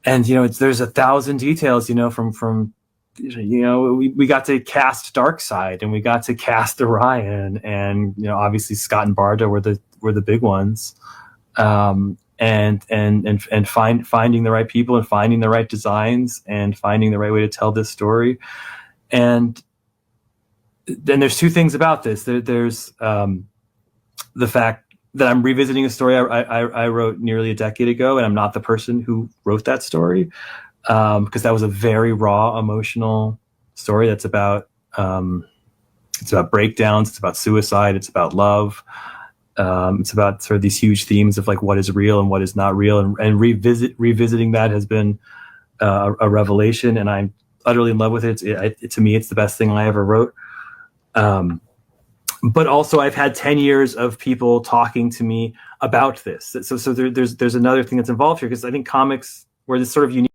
And there's 1,000 details, from we got to cast DARKSEID, and we got to cast Orion, and obviously Scott and Barda were the big ones. And finding the right people, and finding the right designs, and finding the right way to tell this story. And then there's two things about this. There's the fact that I'm revisiting a story I wrote nearly a decade ago, and I'm not the person who wrote that story, because that was a very raw, emotional story. That's about it's about breakdowns, it's about suicide, it's about love. It's about sort of these huge themes of like what is real and what is not real, and revisiting that has been a revelation, and I'm utterly in love with it. To me, it's the best thing I ever wrote. But also, I've had 10 years of people talking to me about this. So there's another thing that's involved here, because I think comics were this sort of unique